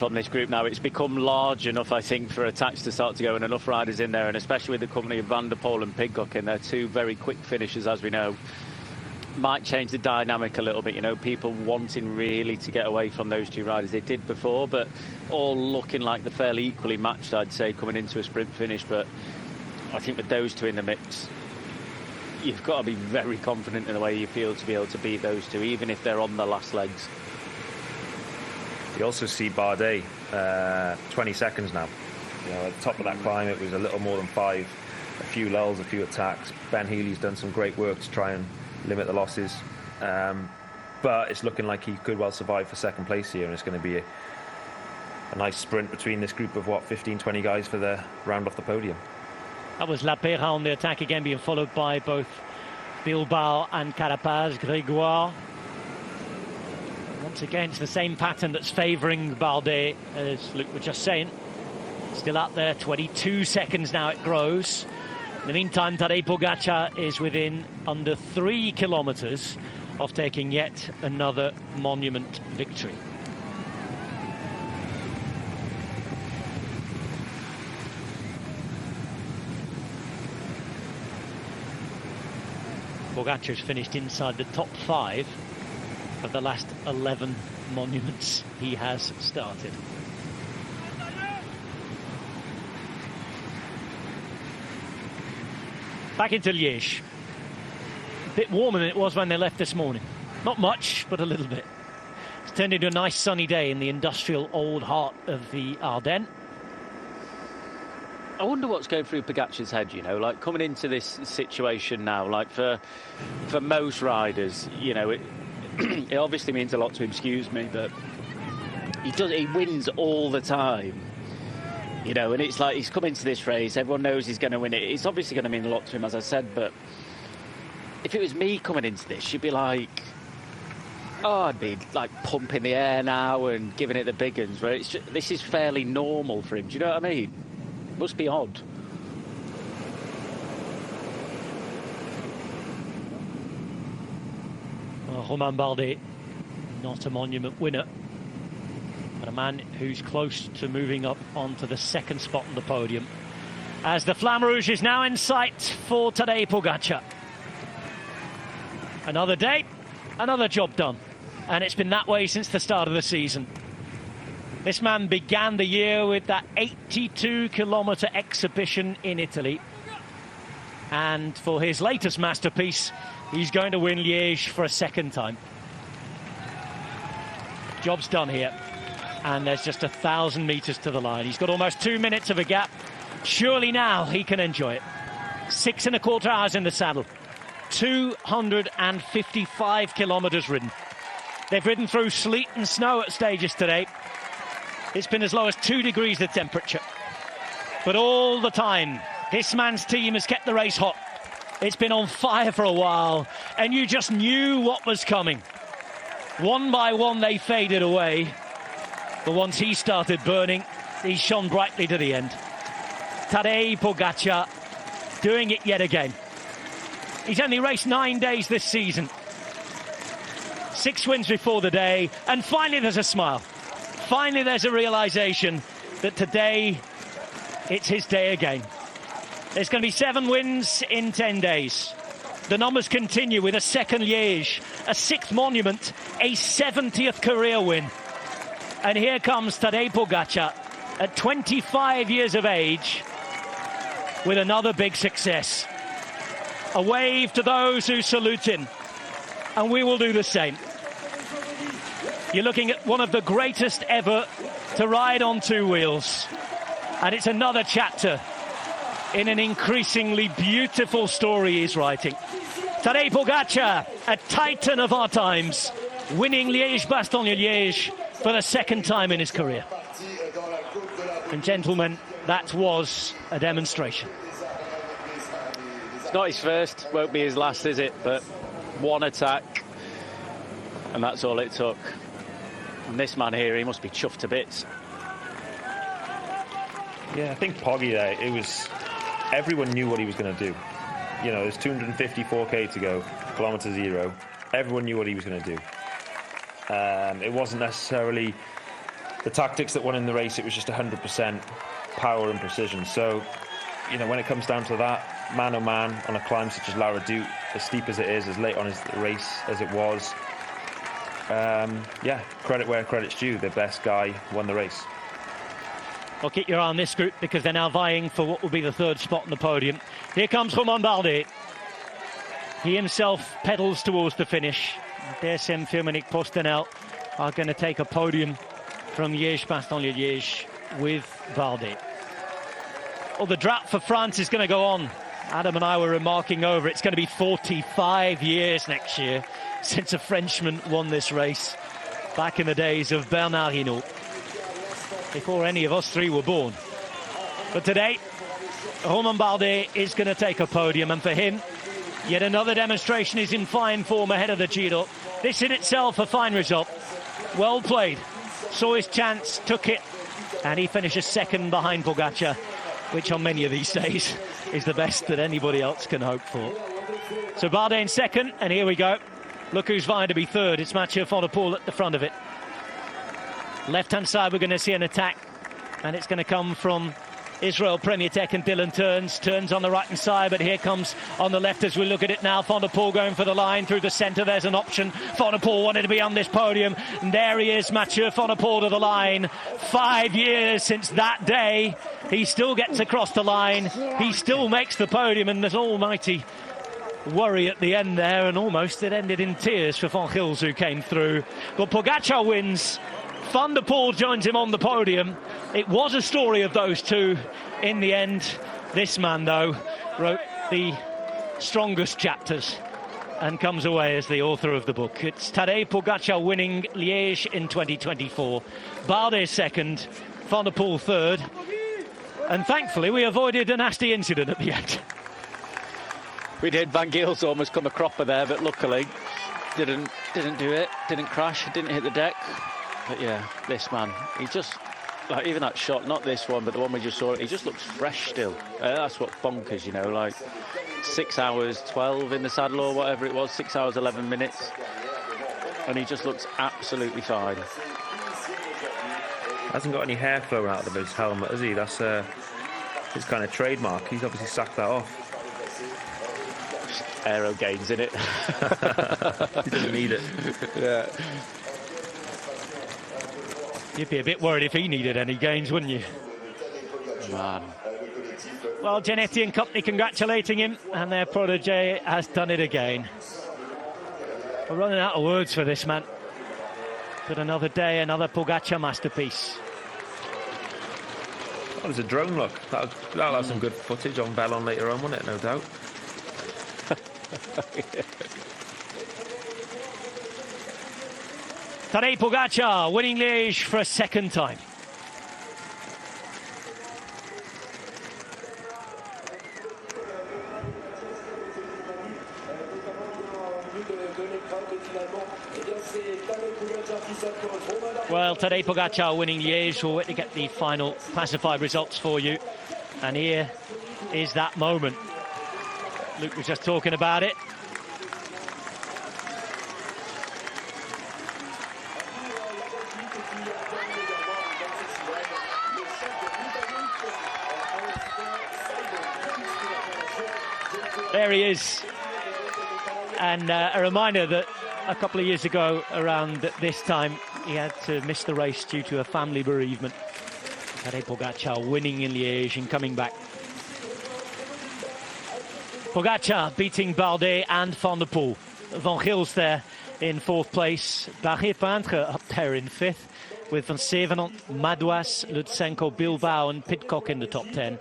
on this group now. It's become large enough, I think, for attacks to start to go and enough riders in there, and especially with the company of Van der Poel and Pidcock in there, two very quick finishers, as we know. Might change the dynamic a little bit, you know, people wanting really to get away from those two riders. They did before, but all looking like they're fairly equally matched, I'd say, coming into a sprint finish. But I think with those two in the mix, you've got to be very confident in the way you feel to be able to beat those two, even if they're on the last legs. You also see Bardet, 20 seconds now. You know, at the top of that climb, it was a little more than 5. A few lulls, a few attacks. Ben Healy's done some great work to try and limit the losses. But it's looking like he could well survive for second place here, and it's going to be a nice sprint between this group of, 15, 20 guys for the round off the podium. That was Lapera on the attack again, being followed by both Bilbao and Carapaz. Grégoire. Once again, it's the same pattern that's favouring Bardet, as Luke was just saying. Still out there, 22 seconds now it grows. In the meantime, Tadej Pogačar is within under 3 kilometres of taking yet another monument victory. Pogačar's finished inside the top 5 of the last 11 monuments he has started. Back into Liège. A bit warmer than it was when they left this morning. Not much, but a little bit. It's turned into a nice sunny day in the industrial old heart of the Ardennes. I wonder what's going through Pogačar's head, you know, like coming into this situation now, like for most riders, you know, it obviously means a lot to him, excuse me, but he wins all the time. You know, and it's like he's come into this race, everyone knows he's going to win it. It's obviously going to mean a lot to him, as I said, but if it was me coming into this, you'd be like, oh, I'd be like pumping the air now and giving it the big uns, but this is fairly normal for him. Do you know what I mean? It must be odd. Well, Romain Bardet, not a monument winner, but a man who's close to moving up onto the second spot on the podium, as the Flamme Rouge is now in sight for Tadej Pogačar. Another day, another job done, and it's been that way since the start of the season. This man began the year with that 82-kilometre exhibition in Italy, and for his latest masterpiece, he's going to win Liège for a second time. Job's done here, and there's just 1,000 metres to the line. He's got almost 2 minutes of a gap. Surely now he can enjoy it. 6.25 hours in the saddle. 255 kilometres ridden. They've ridden through sleet and snow at stages today. It's been as low as 2 degrees the temperature. But all the time, this man's team has kept the race hot. It's been on fire for a while, and you just knew what was coming. One by one, they faded away. But once he started burning, he shone brightly to the end. Tadej Pogačar doing it yet again. He's only raced 9 days this season. 6 wins before the day, and finally there's a smile. Finally there's a realisation that today it's his day again. There's going to be 7 wins in 10 days. The numbers continue with a second Liège, a 6th monument, a 70th career win. And here comes Tadej Pogačar at 25 years of age with another big success. A wave to those who salute him, and we will do the same. You're looking at one of the greatest ever to ride on 2 wheels, and it's another chapter in an increasingly beautiful story he's writing. Tadej Pogačar, a titan of our times, winning Liège-Bastogne-Liège for the second time in his career. And gentlemen, that was a demonstration. It's not his first, won't be his last, is it? But one attack, and that's all it took. And this man here, he must be chuffed to bits. Yeah, I think Poggy there, everyone knew what he was going to do. You know, there's 254k to go, kilometre 0. Everyone knew what he was going to do. It wasn't necessarily the tactics that won in the race, it was just 100% power and precision. So, you know, when it comes down to that, man-o-man on a climb such as La Redoute, as steep as it is, as late on as the race as it was, yeah, credit where credit's due. The best guy won the race. Well, keep your eye on this group because they're now vying for what will be the third spot on the podium. Here comes Romain Bardet. He himself pedals towards the finish. DSM Firmenich Postenel are going to take a podium from Liège-Bastogne-Liège with Bardet. Well, the drought for France is going to go on. Adam and I were remarking over it's going to be 45 years next year since a Frenchman won this race back in the days of Bernard Hinault, before any of us three were born. But today, Romain Bardet is going to take a podium, and for him, yet another demonstration is in fine form ahead of the Giro. This in itself a fine result. Well played. Saw his chance, took it, and he finishes second behind Pogacar, which on many of these days is the best that anybody else can hope for. So Bardet in second, and here we go. Look who's vying to be third. It's Mathieu van der Poel at the front of it. Left-hand side, we're going to see an attack, and it's going to come from Israel Premier Tech and Dylan Turns on the right-hand side, but here comes on the left as we look at it now. Van der Poel going for the line through the centre. There's an option. Van der Poel wanted to be on this podium, and there he is, Mathieu van der Poel to the line. 5 years since that day. He still gets across the line. He still makes the podium, and there's almighty worry at the end there, and almost it ended in tears for Van Gils, who came through. But Pogacar wins. Van der Poel joins him on the podium. It was a story of those two in the end. This man, though, wrote the strongest chapters and comes away as the author of the book. It's Tadej Pogacar winning Liège in 2024. Bardet second, Van der Poel third. And thankfully, we avoided a nasty incident at the end. We did. Van Gils almost come a cropper there, but luckily didn't do it. Didn't crash. Didn't hit the deck. But yeah, this man, he just, like, even that shot, not this one, but the one we just saw, he just looks fresh still. That's what's bonkers, you know, like 6 hours 12 in the saddle or whatever it was, 6 hours 11 minutes. And he just looks absolutely fine. Hasn't got any hair flowing out of his helmet, has he? That's his kind of trademark. He's obviously sacked that off. Aero gains in it. He doesn't need it. Yeah. You'd be a bit worried if he needed any gains, wouldn't you? Man. Well, Gianetti and company congratulating him, and their protege has done it again. We're running out of words for this man. But another day, another Pogacar masterpiece. That was a drone look. That'll have some good footage on Bellon later on, won't it? No doubt. Tadej Pogacar winning Liège for a second time. Well, Tadej Pogacar winning Liège. We'll wait to get the final classified results for you. And here is that moment. Luke was just talking about it. There he is. And a reminder that a couple of years ago, around this time, he had to miss the race due to a family bereavement. Tadej Pogacar winning in Liège and coming back. Pogacar beating Bardet and Van der Poel. Van Gils there in fourth place. Barret Peintre up there in fifth, with Van Sevenant, Madouas, Lutsenko, Bilbao and Pidcock in the top 10.